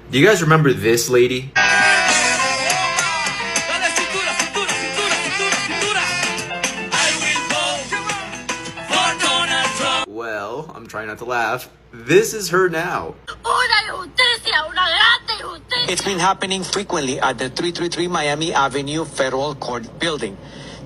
Do you guys remember this lady? Well, I'm trying not to laugh. This is her now. It's been happening frequently at the 333 Miami Avenue Federal Court building.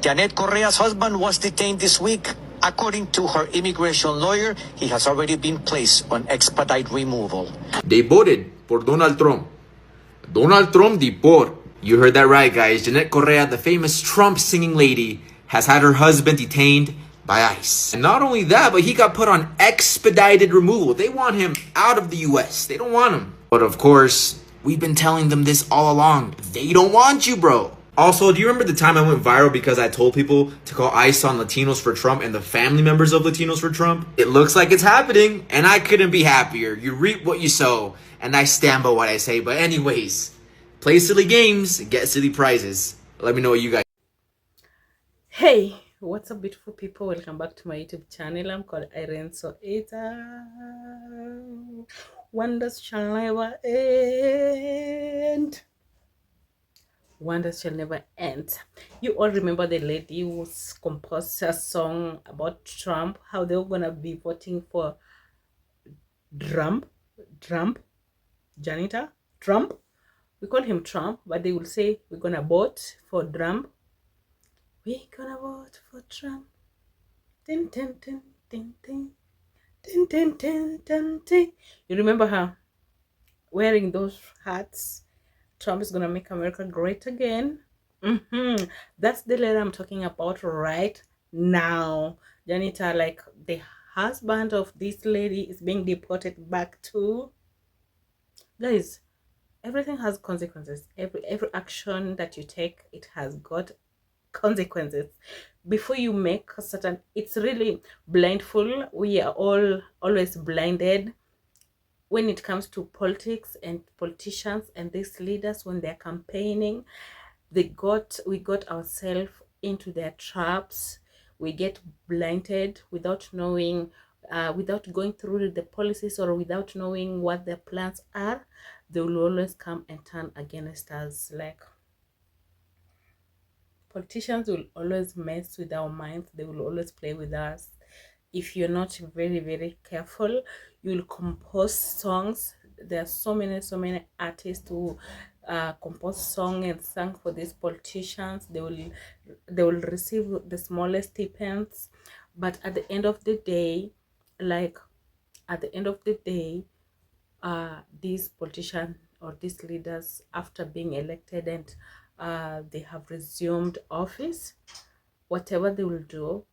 Janet Correa's husband was detained this week. According to her immigration lawyer, he has already been placed on expedite removal. They voted for Donald Trump. Donald Trump deport. You heard that right, guys. Janet Correa, the famous Trump singing lady, has had her husband detained by ICE. And not only that, but he got put on expedited removal. They want him out of the US. They don't want him. But of course, we've been telling them this all along. They don't want you, bro. Also, do you remember the time I went viral because I told people to call ICE on Latinos for Trump and the family members of Latinos for Trump? It looks like it's happening, and I couldn't be happier. You reap what you sow, and I stand by what I say. But anyways, play silly games, get silly prizes. Let me know what you guys. Hey, what's up, beautiful people? Welcome back to my YouTube channel. I'm called Irene. So it's wonders shall never end. Wonders shall never end. You all remember the lady who composed a song about Trump, how they were gonna be voting for Trump, janitor, Trump. We call him Trump, but they will say we're gonna vote for Trump. We're gonna vote for Trump. Tin, tin, tin, tin, tin. Tin, tin, tin, tin, tin. You remember her wearing those hats? Trump is gonna make America great again. That's the lady I'm talking about right now. Janita, like the husband of this lady, is being deported back to. Guys, everything has consequences. Every action that you take, it has got consequences. Before you make a certain, it's really blindfold. We are all always blinded when it comes to politics and politicians and these leaders. When they're campaigning, we got ourselves into their traps. We get blinded without knowing, without going through the policies, or without knowing what their plans are. They will always come and turn against us. Like, politicians will always mess with our minds. They will always play with us. If you're not very careful, you'll compose songs. There are so many artists who compose song and sang for these politicians. They will receive the smallest stipends, but at the end of the day, these politicians or these leaders, after being elected and they have resumed office, whatever they will do,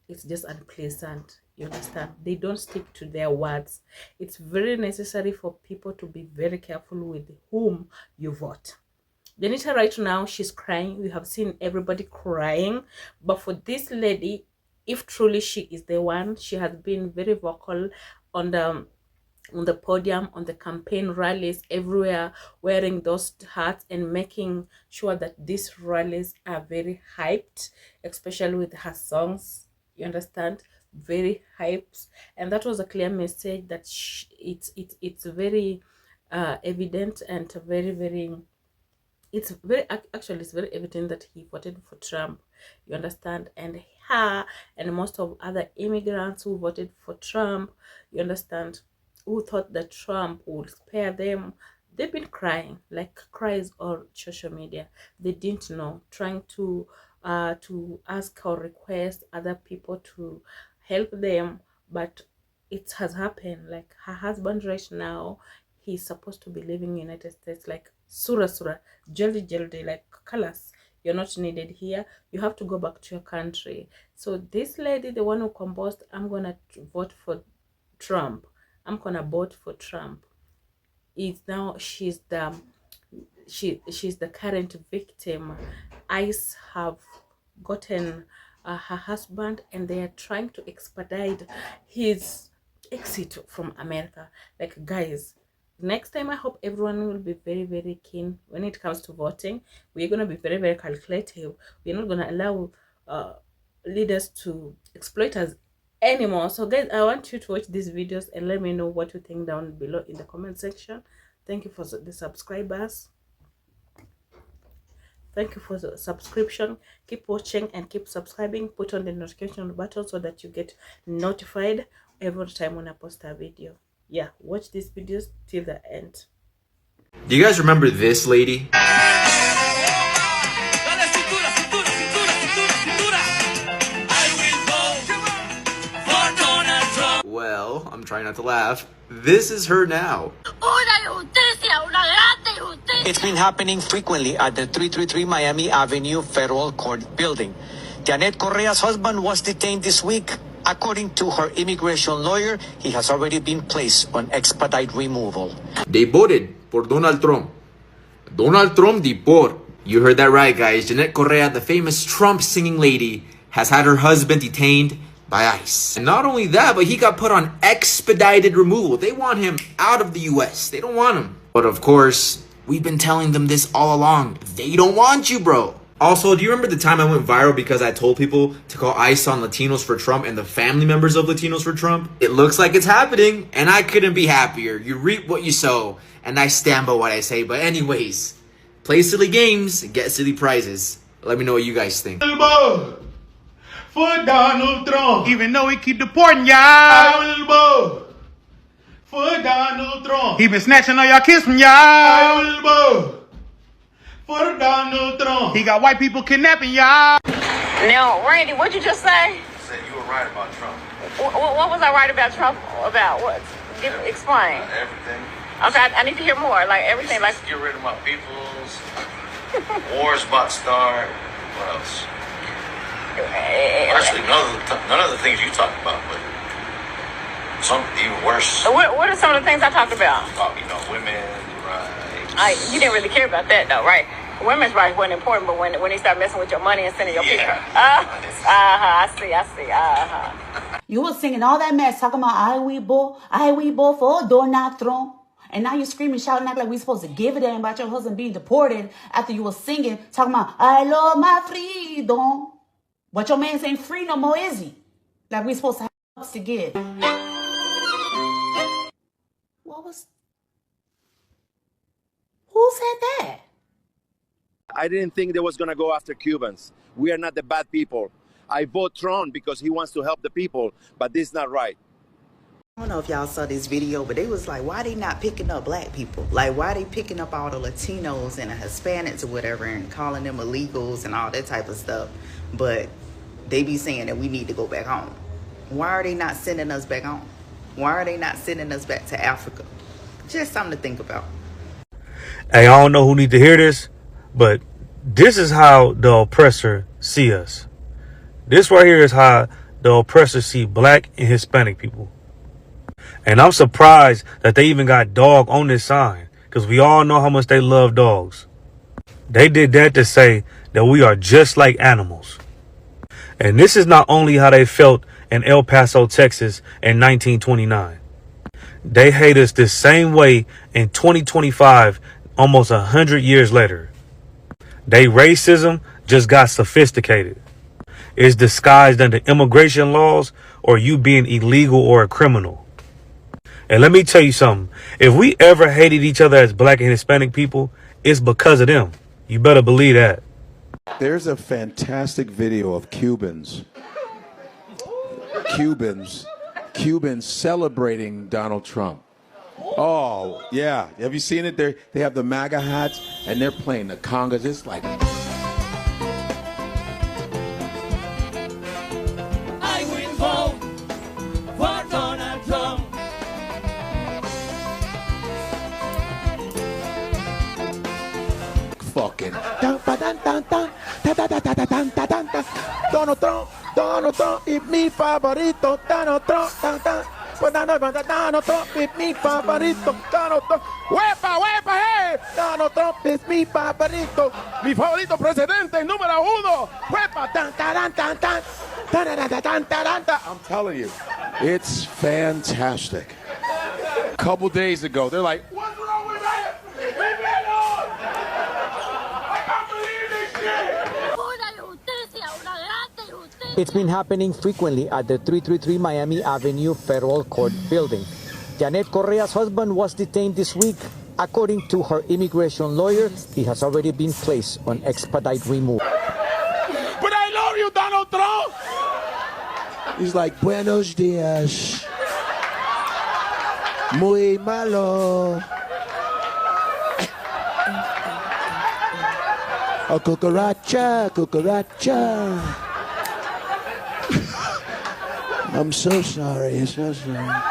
it's just unpleasant. You understand? They don't stick to their words. It's very necessary for people to be very careful with whom you vote. Janita right now, she's crying. We have seen everybody crying, but for this lady, if truly she is the one, she has been very vocal on the podium, on the campaign rallies, everywhere, wearing those hats and making sure that these rallies are very hyped, especially with her songs. You understand? Very hyped. And that was a clear message that it's very evident and very, it's very evident that he voted for Trump. You understand? And her and most of other immigrants who voted for Trump, you understand, who thought that Trump would spare them, they've been crying like cries on social media. They didn't know, trying to ask or request other people to help them, but it has happened. Like, her husband right now, he's supposed to be living in United States. Like, sura jaldi, like, colors, you're not needed here, you have to go back to your country. So this lady, the one who composed I'm gonna vote for Trump, I'm gonna vote for Trump, is now she's the current victim. ICE have gotten her husband, and they are trying to expedite his exit from America. Like, guys, next time I hope everyone will be very keen when it comes to voting. We're going to be very calculative. We're not going to allow leaders to exploit us anymore. So guys, I want you to watch these videos and let me know what you think down below in the comment section. Thank you for the subscribers. Thank you for the subscription. Keep watching and keep subscribing. Put on the notification button so that you get notified every time when I post a video. Yeah, watch these videos till the end. Do you guys remember this lady? Well, I'm trying not to laugh. This is her now. It's been happening frequently at the 333 Miami Avenue Federal Court building. Janet Correa's husband was detained this week. According to her immigration lawyer, he has already been placed on expedite removal. They voted for Donald Trump. Donald Trump deport. You heard that right, guys. Janet Correa, the famous Trump singing lady, has had her husband detained by ICE. And not only that, but he got put on expedited removal. They want him out of the US. They don't want him. But of course, we've been telling them this all along. They don't want you, bro. Also, do you remember the time I went viral because I told people to call ICE on Latinos for Trump and the family members of Latinos for Trump? It looks like it's happening, and I couldn't be happier. You reap what you sow, and I stand by what I say. But anyways, play silly games, get silly prizes. Let me know what you guys think. For Donald Trump. Even though he keep deporting y'all, I will vote for Donald Trump. He been snatching all y'all kids from y'all, I will vote for Donald Trump. He got white people kidnapping y'all. Now, Randy, what'd you just say? I said you were right about Trump. What was I right about Trump about? What? Explain. Everything. Okay, I need to hear more. Like everything. Like Just get rid of my peoples. Wars about to start. What else? Actually, none of the things you talk about, but some even worse. What are some of the things I talked about? Women's rights. You didn't really care about that, though, right? Women's rights weren't important, but when they start messing with your money and sending your people. I see. You was singing all that mess, talking about I we boy for Donald Trump. And now you're screaming, shouting, acting like we supposed to give a damn about your husband being deported after you was singing, talking about I love my freedom. But your man ain't free no more, is he? Like we supposed to have ups to give. Who said that? I didn't think they was going to go after Cubans. We are not the bad people. I vote Trump because he wants to help the people, but this is not right. I don't know if y'all saw this video, but they was like, why they not picking up black people? Like, why they picking up all the Latinos and the Hispanics or whatever and calling them illegals and all that type of stuff? But they be saying that we need to go back home. Why are they not sending us back home? Why are they not sending us back to Africa? Just something to think about. Hey, I don't know who need to hear this, but this is how the oppressor see us. This right here is how the oppressor see black and Hispanic people. And I'm surprised that they even got dog on this sign, because we all know how much they love dogs. They did that to say that we are just like animals. And this is not only how they felt in El Paso, Texas in 1929. They hate us the same way in 2025, almost 100 years later. They racism just got sophisticated. It's disguised under immigration laws or you being illegal or a criminal. And let me tell you something. If we ever hated each other as black and Hispanic people, it's because of them. You better believe that. There's a fantastic video of Cubans celebrating Donald Trump. Oh, yeah. Have you seen it? They have the MAGA hats, and they're playing the congas. It's like... I will vote for Donald Trump. Fucking... Donald Trump, es mi favorito. Donald Trump, Donald Trump es mi favorito. Donald Trump, ¡huepa, huepa, hey! Donald Trump es mi favorito. Mi favorito presidente número uno. ¡Huepa, tan, tan, tan, tan, tan, tan, tan. I'm telling you, it's fantastic. A couple days ago, they're like, what's wrong with that? Leave me alone! I can't believe this shit! It's been happening frequently at the 333 Miami Avenue Federal Court building. Janet Correa's husband was detained this week. According to her immigration lawyer, he has already been placed on expedite removal. But I love you, Donald Trump. He's like, buenos dias. Muy malo. Oh, cucaracha, cucaracha. I'm so sorry, so sorry.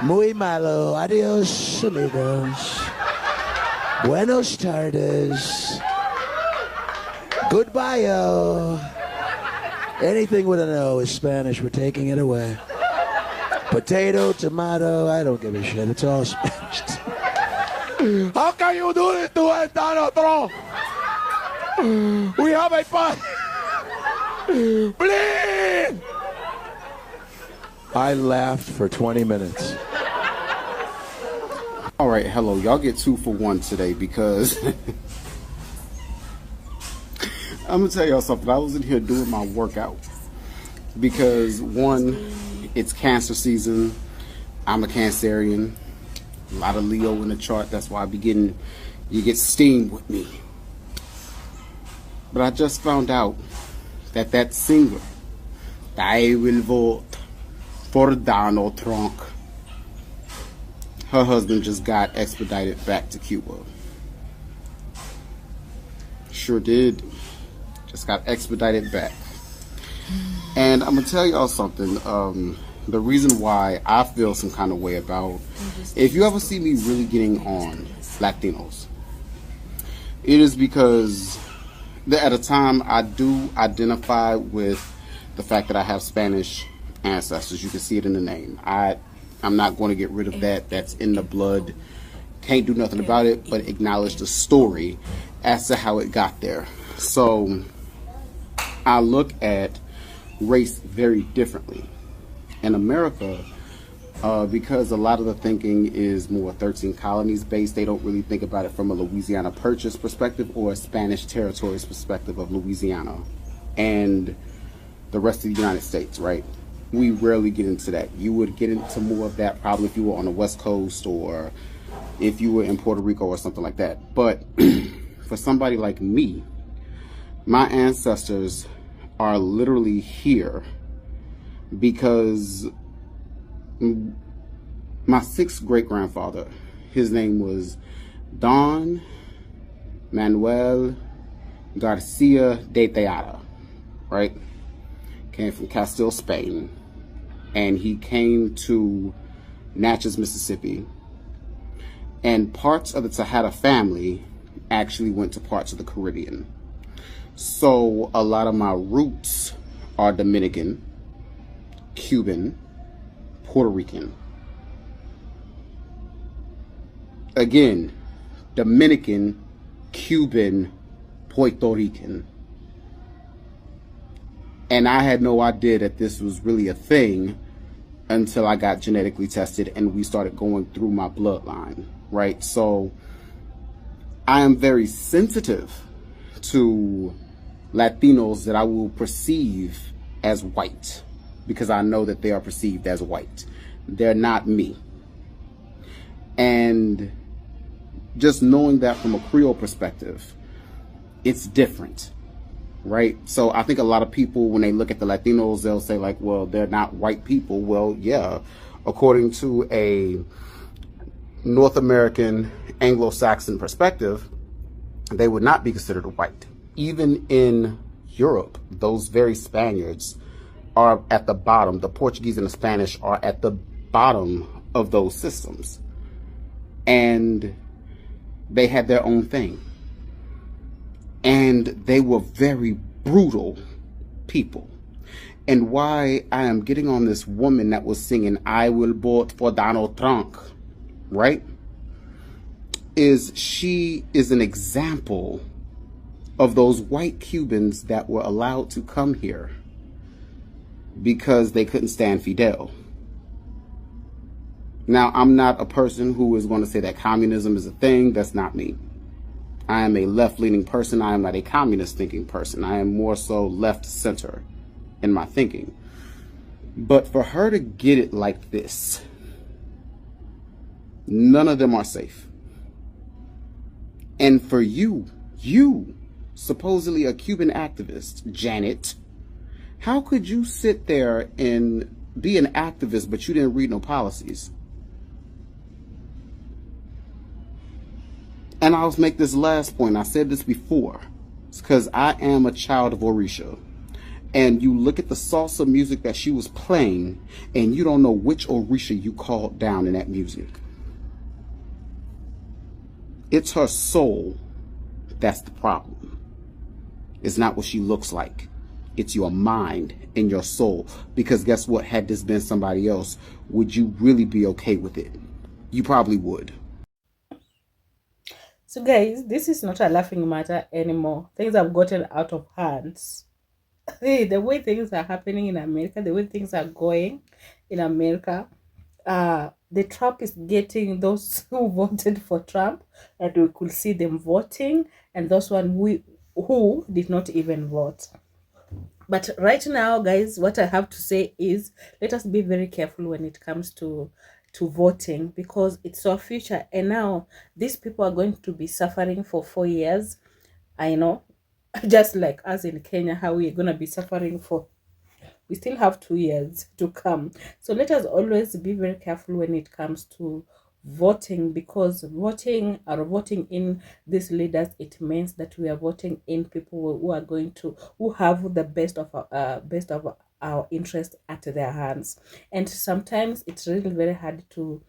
Muy malo. Adios, amigos. Buenos tardes. Goodbye, yo. Anything with an O is Spanish. We're taking it away. Potato, tomato, I don't give a shit. It's all Spanish. How can you do this to us, Donald Trump? We have a fight. Please. I laughed for 20 minutes. All right, hello. Y'all get 2 for 1 today because I'm going to tell y'all something. I was in here doing my workout because, one, it's cancer season. I'm a Cancerian. A lot of Leo in the chart. That's why you get steamed with me. But I just found out that singer, I will vote for Donald Trump, her husband just got expedited back to Cuba. Sure did. Just got expedited back. And I'm gonna tell y'all something. The reason why I feel some kind of way about, if you ever see me really getting on Latinos, it is because at a time I do identify with the fact that I have Spanish ancestors. You can see it in the name. I'm not going to get rid of that. That's in the blood. Can't do nothing about it but acknowledge the story as to how it got there. So I look at race very differently. In America, because a lot of the thinking is more 13 colonies based, they don't really think about it from a Louisiana Purchase perspective or a Spanish territories perspective of Louisiana and the rest of the United States, right? We rarely get into that. You would get into more of that probably if you were on the West Coast or if you were in Puerto Rico or something like that. But for somebody like me, my ancestors are literally here because my 6th great-grandfather, his name was Don Manuel Garcia de Tejada, right? Came from Castile, Spain, and he came to Natchez, Mississippi, and parts of the Tejada family actually went to parts of the Caribbean. So a lot of my roots are Dominican, Cuban, Puerto Rican. Again, Dominican, Cuban, Puerto Rican. And I had no idea that this was really a thing until I got genetically tested and we started going through my bloodline, right? So I am very sensitive to Latinos that I will perceive as white because I know that they are perceived as white. They're not me. And just knowing that from a Creole perspective, it's different. Right? So I think a lot of people, when they look at the Latinos, they'll say like, well, they're not white people. Well, yeah, according to a North American Anglo-Saxon perspective, they would not be considered white. Even in Europe, those very Spaniards are at the bottom. The Portuguese and the Spanish are at the bottom of those systems. And they had their own thing. And they were very brutal people. And why I am getting on this woman that was singing, I will vote for Donald Trump, right? Is she is an example of those white Cubans that were allowed to come here because they couldn't stand Fidel. Now, I'm not a person who is going to say that communism is a thing. That's not me. I am a left-leaning person. I am not a communist-thinking person. I am more so left-center in my thinking. But for her to get it like this, none of them are safe. And for you, supposedly a Cuban activist, Janet, how could you sit there and be an activist, but you didn't read no policies? And I'll make this last point. I said this before. It's because I am a child of Orisha. And you look at the salsa music that she was playing, and you don't know which Orisha you called down in that music. It's her soul that's the problem. It's not what she looks like. It's your mind and your soul. Because guess what? Had this been somebody else, would you really be okay with it? You probably would. So guys, this is not a laughing matter anymore. Things have gotten out of hands. The way things are happening in America, the way things are going in America, the Trump is getting those who voted for Trump, and we could see them voting, and those who did not even vote. But right now, guys, what I have to say is let us be very careful when it comes to voting, because it's our future. And now these people are going to be suffering for 4 years. I know, just like us in Kenya, how we're going to be suffering for, we still have 2 years to come. So let us always be very careful when it comes to voting, because voting in these leaders, it means that we are voting in people who are going to, who have the best of our interest at their hands. And sometimes it's really very hard to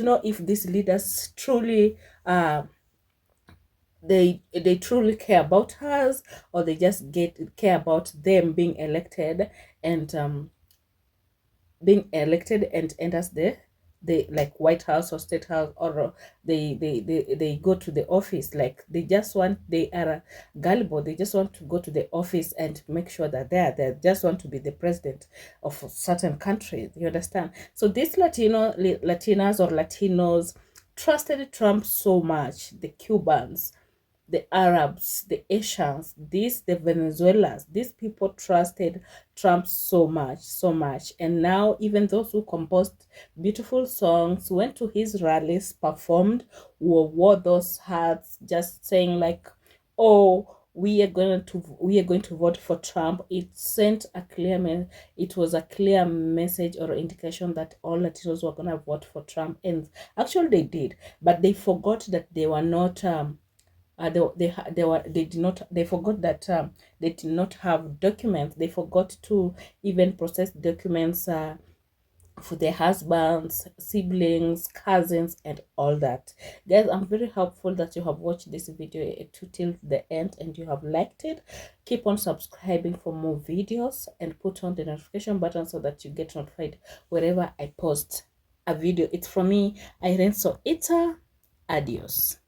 know if these leaders truly they truly care about us, or they just care about them being elected and enters the like White House or State House, or they go to the office. Like they are gullible. They just want to go to the office and make sure that they just want to be the president of a certain country. You understand? So these Latinas or Latinos trusted Trump so much. The Cubans, the Arabs, the Asians, the Venezuelans, these people trusted Trump so much. And now even those who composed beautiful songs, went to his rallies, performed, wore those hats, just saying like, oh, we are going to vote for Trump. It sent a clear it was a clear message or indication that all Latinos were going to vote for Trump. And actually they did, but they forgot that they were not they forgot that they did not have documents. They forgot to even process documents for their husbands, siblings, cousins, and all that. Guys, I'm very hopeful that you have watched this video till the end and you have liked it. Keep on subscribing for more videos and put on the notification button so that you get notified wherever I post a video. It's from me, Irene. So it's adios.